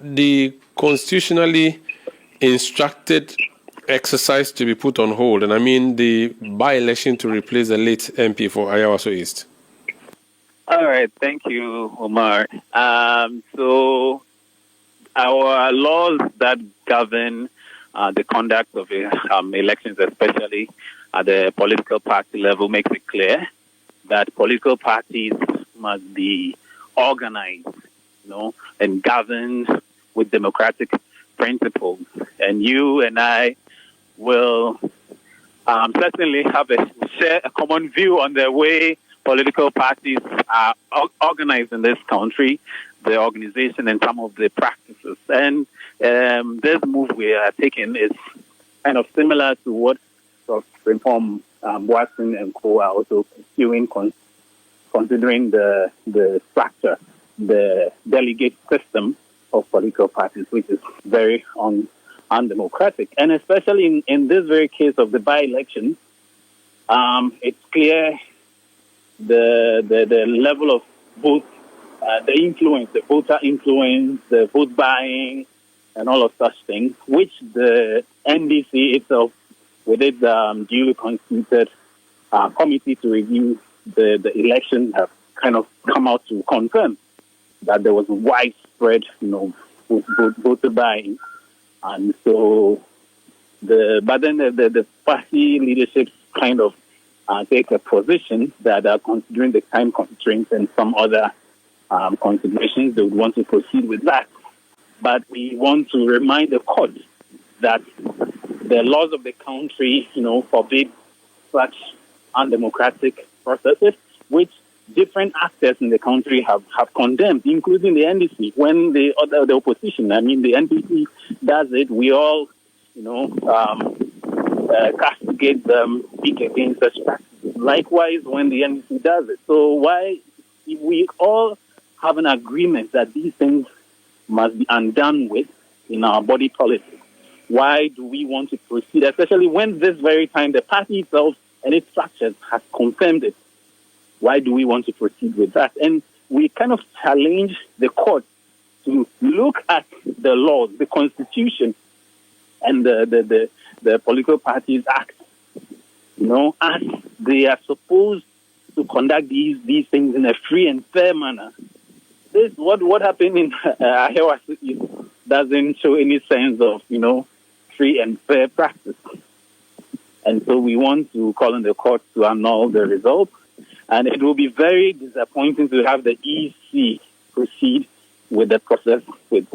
the constitutionally instructed exercise to be put on hold, and I mean the by-election to replace the late MP for Ayawaso East? All right, thank you, Omar. So our laws that govern the conduct of elections, especially at the political party level, makes it clear that political parties must be organized, and governed with democratic principles. And you and I will certainly share a common view on the way political parties are organized in this country, the organization and some of the practices. And this move we are taking is kind of similar to what Reform Watson and co are also pursuing, considering the structure, the delegate system of political parties, which is very undemocratic. And especially in this very case of the by-election, it's clear the level of vote, the influence, the voter influence, the vote buying, and all of such things, which the NDC itself, with its duly constituted committee to review the election, have kind of come out to confirm that there was widespread, voter buying. And so, but then the party leadership kind of take a position that considering the time constraints and some other considerations, they would want to proceed with that. But we want to remind the court that the laws of the country, forbid such undemocratic processes, which different actors in the country have condemned, including the NDC. When the opposition, the NDC does it, we all, castigate them, speak against such practices. Likewise, when the NDC does it. So why, if we all have an agreement that these things must be undone with in our body policy, why do we want to proceed, especially when this very time the party itself and its structures has confirmed it? Why do we want to proceed with that? And we kind of challenge the court to look at the laws, the constitution, and the Political Parties Act, as they are supposed to conduct these things in a free and fair manner. This what happened in Ayawaso doesn't show any sense of free and fair practice. And so we want to call on the court to annul the result. And it will be very disappointing to have the EC proceed with the process with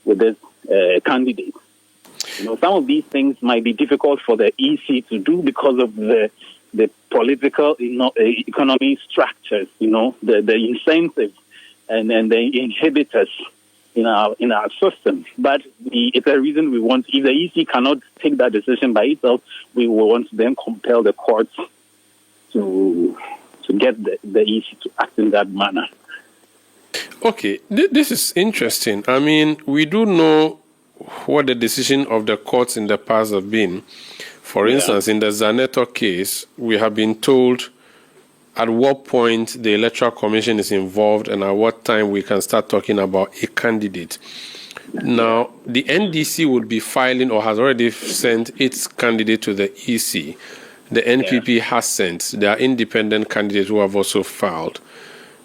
this candidate. Some of these things might be difficult for the EC to do because of the political economy structures, the incentives and the inhibitors in our system. But it's a reason we want, if the EC cannot take that decision by itself, we will want to then compel the courts to get the EC to act in that manner. Okay, this is interesting. We do know what the decision of the courts in the past have been. For instance, in the Zaneto case, we have been told at what point the Electoral Commission is involved and at what time we can start talking about a candidate. Now, the NDC would be filing or has already sent its candidate to the EC. The NPP has sent their independent candidates who have also filed.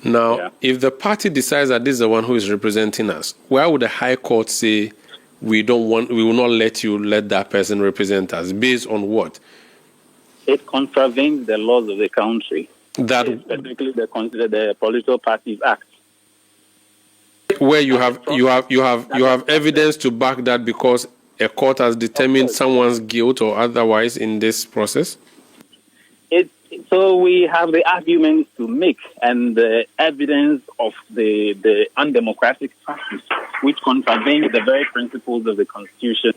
Now, if the party decides that this is the one who is representing us, why would the High Court say we will not let that person represent us? Based on what? It contravenes the laws of the country. Specifically the Political Parties Act. Where you have evidence to back that because a court has determined someone's guilt or otherwise in this process? So we have the arguments to make and the evidence of the undemocratic practice, which contravenes the very principles of the Constitution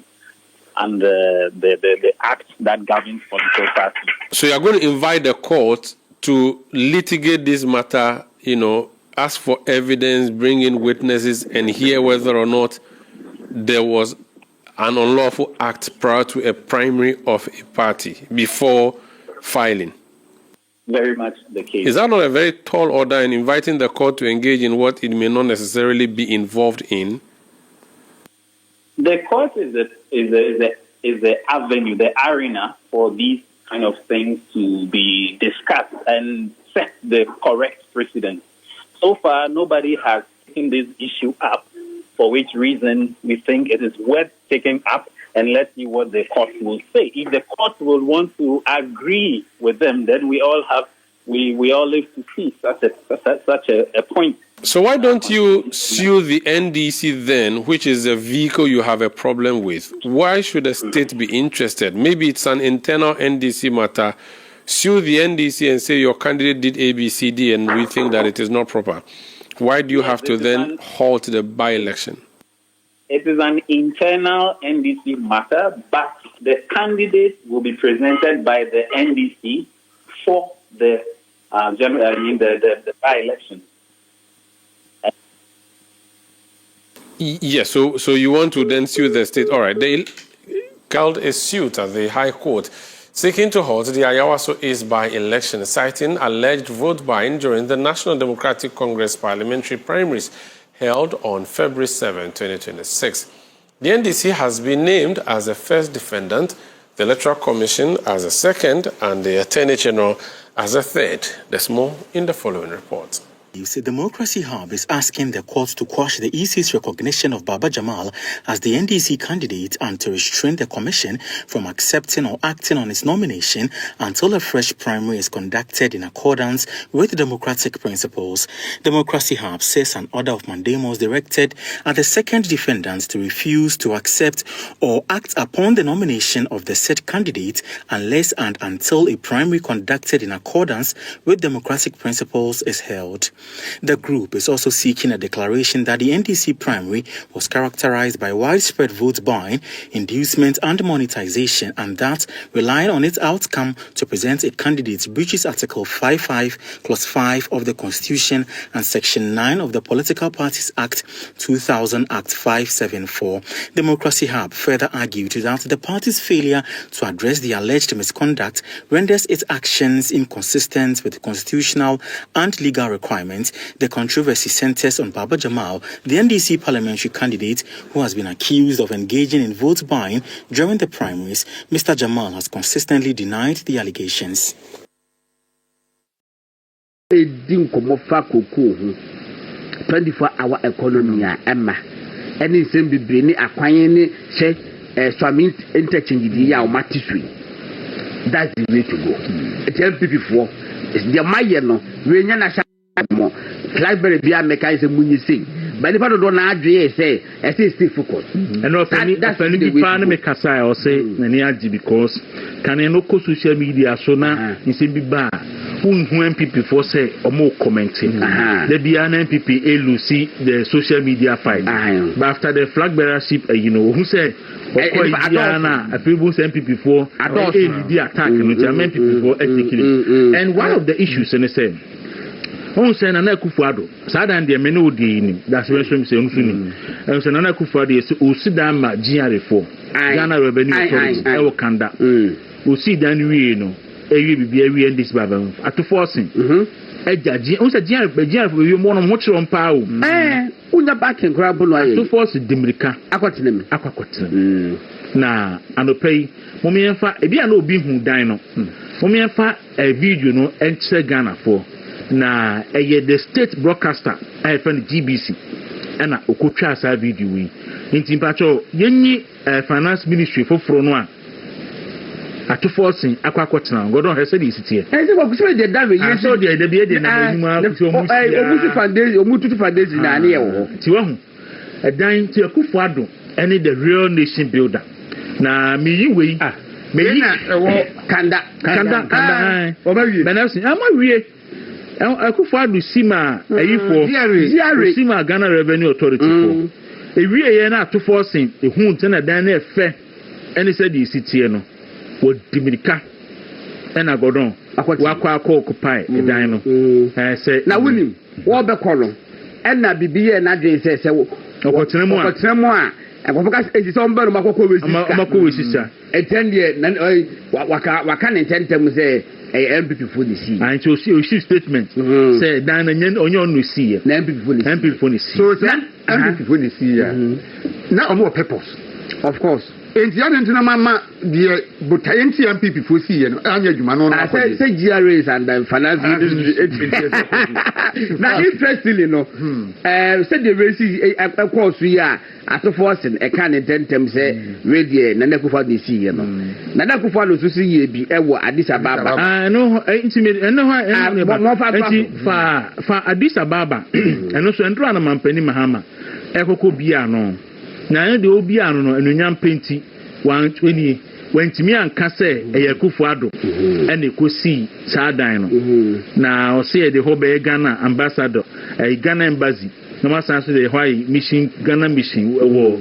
and the act that governs political parties. So you're going to invite the court to litigate this matter, ask for evidence, bring in witnesses, and hear whether or not there was an unlawful act prior to a primary of a party before filing. very much the case. Is that not a very tall order in inviting the court to engage in what it may not necessarily be involved in? The court is the avenue, the arena for these kind of things to be discussed and set the correct precedent. So far, nobody has taken this issue up, for which reason we think it is worth taking up, and let's see what the court will say. If the court will want to agree with them, then we all live to see such a point. So why don't you sue the NDC then, which is the vehicle you have a problem with? Why should the state be interested? Maybe it's an internal NDC matter. Sue the NDC and say your candidate did A, B, C, D, and we think that it is not proper. Why do you have to then halt the by-election? It is an internal NDC matter, but the candidate will be presented by the NDC for the by-election. Yes, so you want to then sue the state. All right, they filed a suit at the High Court seeking to halt the Ayawaso East by-election, citing alleged vote buying during the National Democratic Congress parliamentary primaries held on February 7, 2026. The NDC has been named as the first defendant, the Electoral Commission as a second, and the Attorney General as a third. There's more in the following report. The Democracy Hub is asking the court to quash the EC's recognition of Baba Jamal as the NDC candidate and to restrain the commission from accepting or acting on its nomination until a fresh primary is conducted in accordance with democratic principles. Democracy Hub says an order of mandamus directed at the second defendant to refuse to accept or act upon the nomination of the said candidate unless and until a primary conducted in accordance with democratic principles is held. The group is also seeking a declaration that the NDC primary was characterized by widespread vote buying, inducement and monetization, and that relying on its outcome to present a candidate breaches Article 55, Clause 5 of the Constitution and Section 9 of the Political Parties Act 2000 Act 574. Democracy Hub further argued that the party's failure to address the alleged misconduct renders its actions inconsistent with constitutional and legal requirements. The controversy centers on Baba Jamal, the NDC parliamentary candidate who has been accused of engaging in vote buying during the primaries. Mr. Jamal has consistently denied the allegations. 24-hour economy Emma. Any same be acquiring swami interchange that's the way to go. Tell people before it's the Mayano, Blackberry be a mechanism when you sing. But if I don't know, say, I still focus. And also, that's the plan make a sign or say, because can I no social media so now in Simba when people before say or more commenting. There be an MPP Lucy the social media fight. But after the flag bearership, who said, a people MPP before the attack and one of the issues in the same. On send an Akufado, Sadan de Menodi, that's where some say, and send an Akufado is Usidama GR4, Ghana Revenue Authority, Elkanda, Usidan Reno, a this Babel, at to forcing. Ejaji, on said GR for you more on much on power. Una back and grab to force Dimrika, Aquacotin. Na, and pay, Momiafa, a beer no being dino. Momiafa, a video no enter Ghana for. Na the state broadcaster I find GBC and okotwa sa video we nti mpacho yenyi finance ministry for frono to forcing akwakotena godon he said is it here I say we go dey that way you so dey dey na omutu foundation na na wo ti wa hu edan ti akufo ado any the real nation builder na me yi we me yi kanda benafsi amawie Akufo-Addo Sima for Sima Ghana Revenue Authority for ewie na to forcing ehun ntina dan na efe ene said the city no wo dimirika ena godon wakwa occupy dan no say na wonim wo be kolo ena bibiye na dey say okotremu a akofaka ejise mba no makoko we sisa makoko we sisa etendie waka ne tentem say MPP for the sea. And to see statement say dan onyo no see Na MPP for the sea. So MPP for the sea. Na omo purpose. Of course. Enti ya ntina mama de botayen ti MPP for see no anya dwuma no na say GRAs and finance na interestingly no say the race course we are at forcing e kan tentem say radio na nakufa de see no na nakufa no so see ye bi e wo Addis Ababa no intimate eno ha fa Addis Ababa eno so ndro na mampani mahama ekoko bia no na de obi anu no enunyam penti 120 wentimi anka se eyakufo ado ene kosi saadan no na o se de hobe Ghana ambassador Ghana embassy no masanso de hwai mission Ghana mission wo